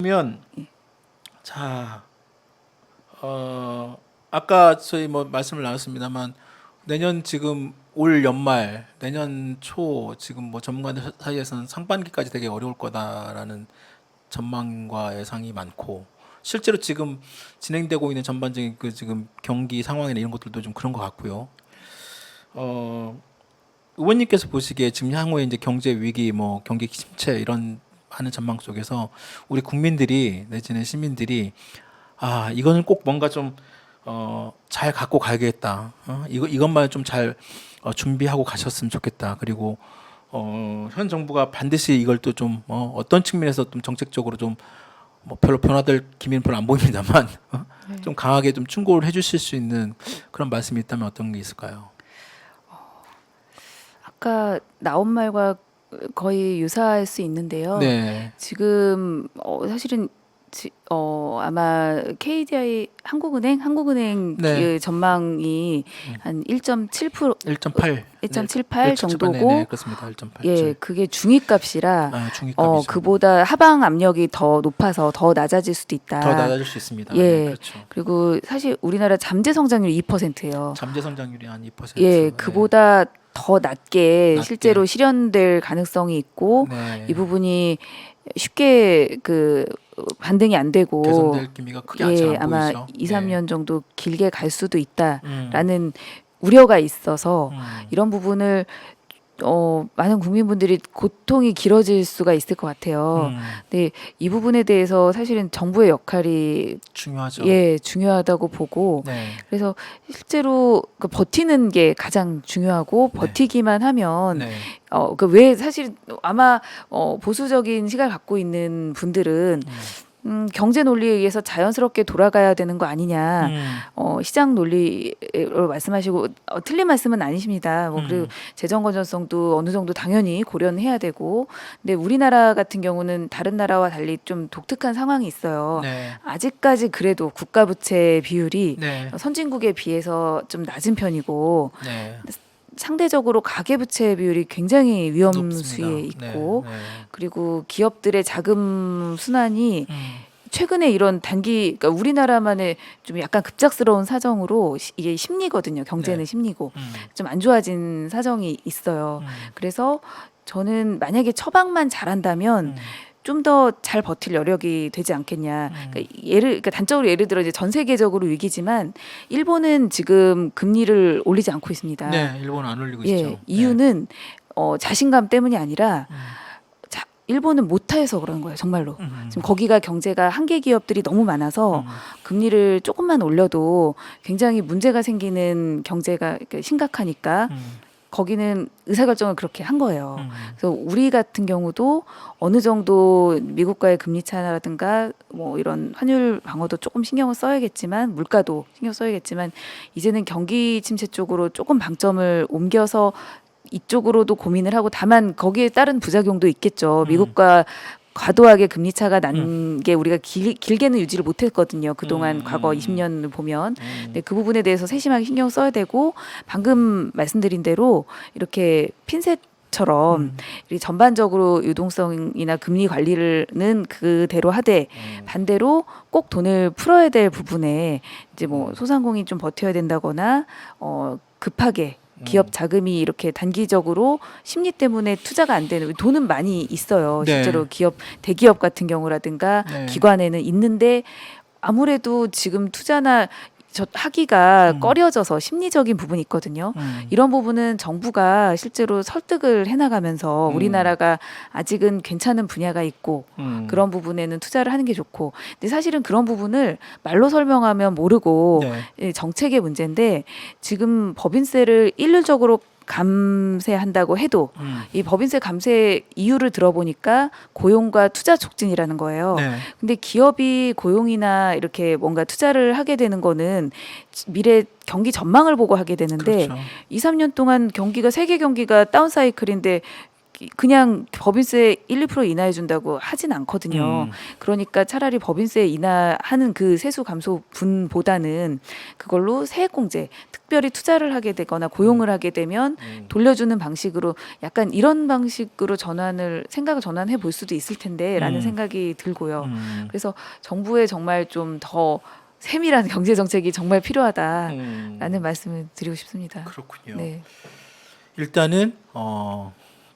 그러면 예. 자, 아까 저희 뭐 말씀을 나눴습니다만 내년 지금 올 연말, 내년 초 지금 뭐 전문가들 사이에서는 상반기까지 되게 어려울 거다라는 전망과 예상이 많고 실제로 지금 진행되고 있는 전반적인 그 지금 경기 상황이나 이런 것들도 좀 그런 것 같고요. 의원님께서 보시기에 지금 향후에 이제 경제 위기, 뭐 경기 침체 이런 하는 전망 속에서 우리 국민들이 내지는 시민들이 이거는 꼭 뭔가 좀 잘 갖고 가야겠다. 이것만 좀 잘 준비하고 가셨으면 좋겠다. 그리고 현 정부가 반드시 이걸 또 좀 어떤 측면에서 좀 정책적으로 좀 뭐 별로 변화될 기미는 별로 안 보입니다만 네. 좀 강하게 좀 충고를 해주실 수 있는 그런 말씀이 있다면 어떤 게 있을까요? 아까 나온 말과 거의 유사할 수 있는데요. 네, 지금 사실은 아마 KDI 한국은행 네, 그 전망이 한 1.7% 1.8, 네, 1.78 예측 네, 정도고, 그렇습니다. 1.8, 예, 그게 중위값이라 중위값이죠. 그보다 하방 압력이 더 높아서 더 낮아질 수도 더 있다. 낮아질 수 있습니다. 네, 예. 그렇죠. 그리고 사실 우리나라 잠재 성장률이 2%예요. 잠재 성장률이 한 2%, 예, 그보다 더 낮게 낮게. 실제로 실현될 가능성이 있고, 네, 이 부분이 쉽게 반등이 안 되고, 개선될 기미가 크게 잘 예, 안 아마 보이죠. 2, 네. 3년 정도 길게 갈 수도 음, 있다라는 우려가 있어서 음, 이런 부분을 많은 국민분들이 고통이 길어질 수가 있을 것 같아요. 근데 이 부분에 대해서 사실은 정부의 역할이 중요하죠. 중요하다고 보고, 네, 그래서 실제로 버티는 게 가장 중요하고, 네. 버티기만 하면 네, 왜 사실 아마 보수적인 시각을 갖고 있는 분들은 경제 논리에 의해서 자연스럽게 돌아가야 되는 거 아니냐. 시장 논리로 말씀하시고 틀린 말씀은 아니십니다. 그리고 재정 건전성도 어느 정도 당연히 고려는 해야 되고, 근데 우리나라 같은 경우는 다른 나라와 달리 좀 독특한 상황이 있어요. 네, 아직까지 그래도 국가 부채 비율이 네, 선진국에 비해서 좀 낮은 편이고, 네. 상대적으로 가계 부채 비율이 굉장히 위험 높습니다. 수위에 있고, 네, 네. 그리고 기업들의 자금 순환이 음, 최근에 이런 그러니까 우리나라만의 좀 약간 급작스러운 사정으로 이게 심리거든요. 경제는 네. 심리고 좀 안 좋아진 사정이 있어요. 그래서 저는 만약에 처방만 잘한다면 좀 더 잘 버틸 여력이 되지 않겠냐. 그러니까 단적으로 예를 들어 이제 전 세계적으로 위기지만 일본은 지금 금리를 올리지 않고 있습니다. 네, 일본 안 올리고 예, 있죠. 이유는 자신감 때문이 아니라 일본은 못해서 그런 거예요, 정말로. 지금 거기가 경제가 한계 기업들이 너무 많아서 금리를 조금만 올려도 굉장히 문제가 생기는 경제가 심각하니까 거기는 의사결정을 그렇게 한 거예요. 그래서 우리 같은 경우도 어느 정도 미국과의 금리 차라든가 뭐 이런 환율 방어도 조금 신경을 써야겠지만, 물가도 신경 써야겠지만, 이제는 경기 침체 쪽으로 조금 방점을 옮겨서 이쪽으로도 고민을 하고, 다만 거기에 따른 부작용도 있겠죠. 미국과 과도하게 금리 차가 난 게 우리가 길게는 유지를 못했거든요. 그동안 과거 20년을 보면. 근데 그 부분에 대해서 세심하게 신경 써야 되고, 방금 말씀드린 대로 이렇게 핀셋처럼 전반적으로 유동성이나 금리 관리는 그대로 하되, 반대로 꼭 돈을 풀어야 될 부분에 이제 뭐 소상공인 좀 버텨야 된다거나 급하게 기업 자금이 이렇게 단기적으로 심리 때문에 투자가 안 되는, 돈은 많이 있어요. 네. 실제로 대기업 같은 경우라든가 네. 기관에는 있는데, 아무래도 지금 투자나 하기가 꺼려져서 심리적인 부분이 있거든요. 이런 부분은 정부가 실제로 설득을 해나가면서 우리나라가 아직은 괜찮은 분야가 있고 그런 부분에는 투자를 하는 게 좋고, 근데 사실은 그런 부분을 말로 설명하면 모르고 네. 정책의 문제인데, 지금 법인세를 일률적으로 감세한다고 해도 이 법인세 감세 이유를 들어보니까 고용과 투자 촉진이라는 거예요. 네. 근데 기업이 고용이나 이렇게 뭔가 투자를 하게 되는 거는 미래 경기 전망을 보고 하게 되는데, 그렇죠. 2, 3년 동안 세계 경기가 다운 사이클인데 그냥 법인세 1, 2% 인하해 준다고 하진 않거든요. 그러니까 차라리 법인세 인하하는 그 세수 감소 분보다는 그걸로 세액공제, 특별히 투자를 하게 되거나 고용을 하게 되면 돌려주는 방식으로 약간 이런 방식으로 생각을 전환해 볼 수도 있을 텐데라는 생각이 들고요. 그래서 정부에 정말 좀 더 세밀한 경제 정책이 정말 필요하다라는 말씀을 드리고 싶습니다. 그렇군요. 네. 일단은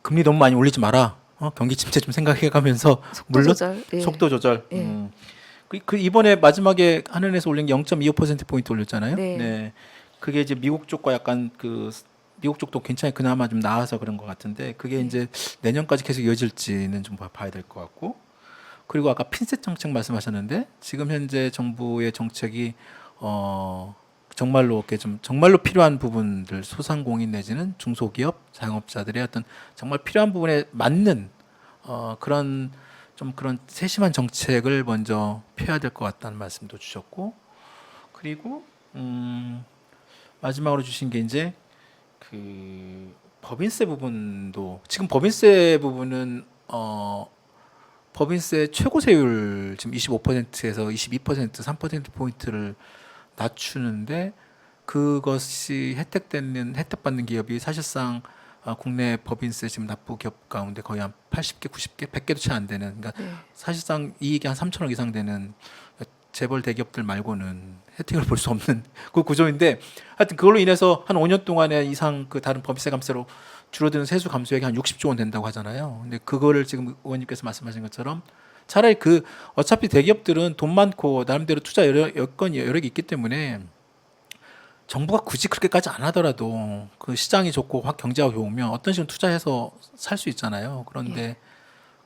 금리 너무 많이 올리지 마라. 경기 침체 좀 생각해가면서 속도 물론 조절. 예. 속도 조절. 예. 그 이번에 마지막에 한은에서 올린 게 0.25% 포인트 올렸잖아요. 네. 그게 이제 미국 쪽과 약간 미국 쪽도 굉장히 그나마 좀 나아서 그런 것 같은데 그게 이제 내년까지 계속 이어질지는 좀 봐야 될 것 같고. 그리고 아까 핀셋 정책 말씀하셨는데 지금 현재 정부의 정책이 정말로 이렇게 좀 정말로 필요한 부분들 소상공인 내지는 중소기업 자영업자들의 어떤 정말 필요한 부분에 맞는 그런 세심한 정책을 먼저 펴야 될 것 같다는 말씀도 주셨고 그리고 마지막으로 주신 게 이제 그 법인세 부분도 지금 법인세 부분은 법인세 최고세율 지금 25%에서 22% 3% 포인트를 낮추는데 그것이 혜택받는 기업이 사실상 국내 법인세 지금 납부 기업 가운데 거의 한 80개, 90개, 100개도 채 안 되는 그러니까 네. 사실상 이익이 한 3천억 이상 되는 재벌 대기업들 말고는 혜택을 볼 수 없는 그 구조인데 하여튼 그걸로 인해서 한 5년 동안에 이상 그 다른 법인세 감세로 줄어드는 세수 감소액이 한 60조 원 된다고 하잖아요. 근데 그거를 지금 의원님께서 말씀하신 것처럼 차라리 어차피 대기업들은 돈 많고 나름대로 투자 여력이 있기 때문에 정부가 굳이 그렇게까지 안 하더라도 그 시장이 좋고 경제가 좋으면 어떤 식으로 투자해서 살 수 있잖아요. 그런데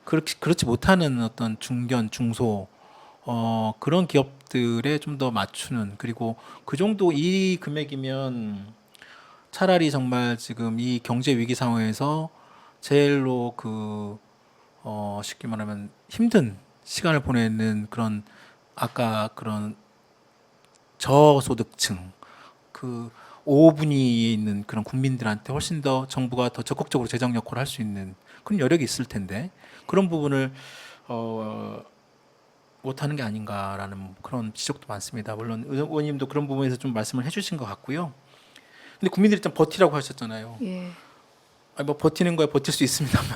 그렇지 못하는 어떤 중견, 중소 그런 기업들에 좀 더 맞추는 그리고 그 정도 이 금액이면 차라리 정말 지금 이 경제 위기 상황에서 제일로 쉽게 말하면 힘든 시간을 보내는 그런 아까 그런 저소득층 그 5분위에 있는 그런 국민들한테 훨씬 더 정부가 더 적극적으로 재정 역할을 할 수 있는 그런 여력이 있을 텐데 그런 부분을 못하는 게 아닌가라는 그런 지적도 많습니다. 물론 의원님도 그런 부분에서 좀 말씀을 해주신 것 같고요. 근데 국민들이 좀 버티라고 하셨잖아요. 예. 뭐 버티는 거야 버틸 수 있습니다만.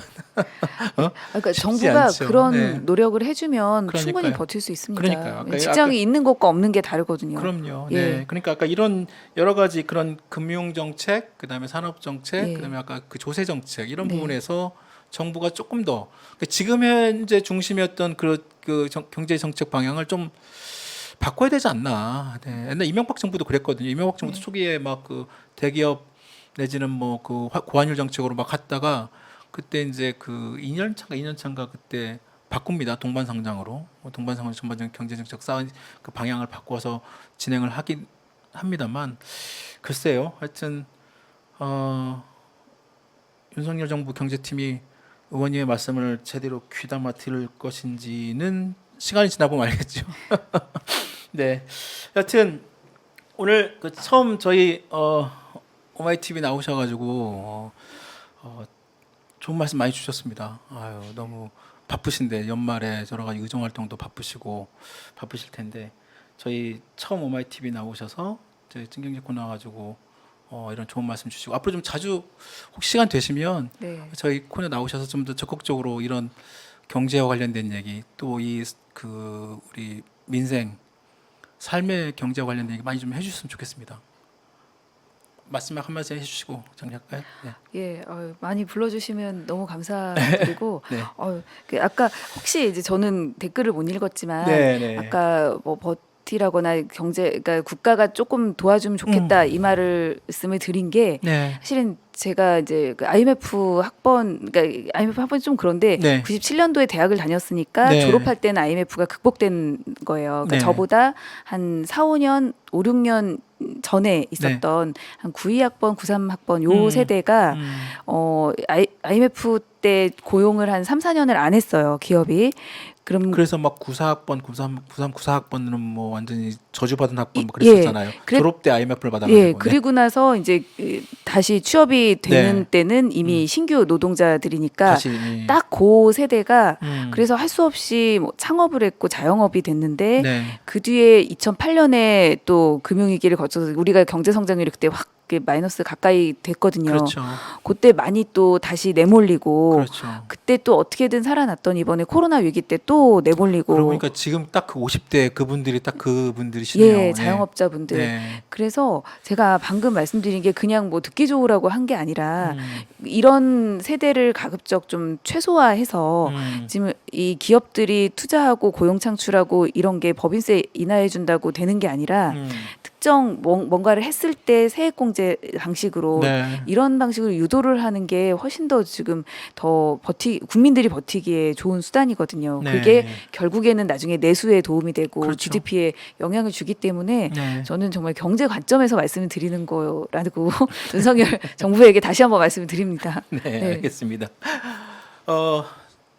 그러니까 쉽지 정부가 않죠. 그런 네. 노력을 해주면 그러니까요. 충분히 버틸 수 있습니다. 그러니까요. 아까- 직장이 있는 것과 없는 게 다르거든요. 그럼요. 예. 네. 그러니까 아까 이런 여러 가지 그런 금융 정책, 그다음에 산업 정책, 예. 그다음에 아까 그 조세 정책 이런 네. 부분에서 정부가 조금 더 그러니까 지금 현재 중심이었던 경제 정책 방향을 좀 바꿔야 되지 않나. 네. 옛날 이명박 정부도 그랬거든요. 이명박 정부도 네. 초기에 막 그 대기업 내지는 뭐 그 고환율 정책으로 막 갔다가 그때 이제 그 2년 차인가 그때 바꿉니다. 동반상장으로 동반상장 전반적인 경제 정책 쌓은 그 방향을 바꿔서 진행을 하긴 합니다만 글쎄요. 하여튼 윤석열 정부 경제팀이 의원님의 말씀을 제대로 귀담아 들을 것인지는 시간이 지나보면 알겠죠. 네. 여튼 오늘 처음 저희 오마이 TV 나오셔가지고 좋은 말씀 많이 주셨습니다. 아유 너무 바쁘신데 연말에 여러 가지 의정 활동도 바쁘시고 바쁘실 텐데 저희 처음 오마이 TV 나오셔서 저희 찐경제코 나와가지고 이런 좋은 말씀 주시고 앞으로 좀 자주 혹시 시간 되시면 네. 저희 코너 나오셔서 좀 더 적극적으로 이런 경제와 관련된 얘기 또 우리 민생 삶의 경제와 관련된 얘기 많이 좀 해주셨으면 좋겠습니다. 마지막 한 말씀 해주시고 정리할까요? 네. 예, 많이 불러주시면 너무 감사드리고, 네. 아까 혹시 이제 저는 댓글을 못 읽었지만, 네, 네. 아까 뭐 버티라거나 그러니까 국가가 조금 도와주면 좋겠다 이 말씀을 드린 게 네. 사실은 제가 이제 그 IMF 그러니까 IMF 학번이 좀 그런데 네. 97년도에 대학을 다녔으니까 네. 졸업할 때는 IMF가 극복된 거예요. 그러니까 네. 저보다 한 4, 5년, 5, 6년 전에 있었던 한 92학번, 93학번 요 세대가 IMF 때 고용을 한 3, 4년을 안 했어요, 기업이. 그럼 그래서 막 94학번, 94학번은 뭐 완전히 저주받은 학번 뭐 예. 그랬었잖아요. 그래- 졸업 때 IMF를 받아가지고. 예, 그리고 나서 이제 다시 취업이 되는 네. 때는 이미 신규 노동자들이니까 다시 딱 그 세대가 그래서 그래서 할 수 없이 뭐 창업을 했고 자영업이 됐는데 네. 그 뒤에 2008년에 또 금융위기를 거쳐서 우리가 경제 성장률이 그때 확 마이너스 가까이 됐거든요. 그렇죠. 그때 많이 또 다시 내몰리고 그렇죠. 그때 또 어떻게든 살아났더니 이번에 코로나 위기 때 또 내몰리고 그러니까 지금 딱 그 50대 그분들이 딱 그분들이시네요. 예, 자영업자분들. 네. 그래서 제가 방금 말씀드린 게 그냥 뭐 듣기 좋으라고 한 게 아니라 음. 이런 세대를 가급적 좀 최소화해서 지금 이 기업들이 투자하고 고용 창출하고 이런 게 법인세 인하해 준다고 되는 게 아니라 특정 뭔가를 했을 때 세액공제 방식으로 네. 이런 방식으로 유도를 하는 게 훨씬 더 지금 더 국민들이 버티기에 좋은 수단이거든요. 네. 그게 결국에는 나중에 내수에 도움이 되고 그렇죠. GDP에 영향을 주기 때문에 네. 저는 정말 경제 관점에서 말씀을 드리는 거라고 윤석열 정부에게 다시 한번 말씀을 드립니다. 네, 네. 알겠습니다.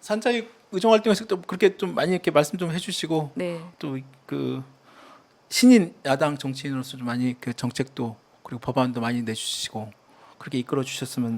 산자유 의정 활동에서 또 그렇게 좀 많이 이렇게 말씀 좀 해주시고 네. 또 그 신인 야당 정치인으로서 좀 많이 그 정책도 그리고 법안도 많이 내주시고 그렇게 이끌어 주셨으면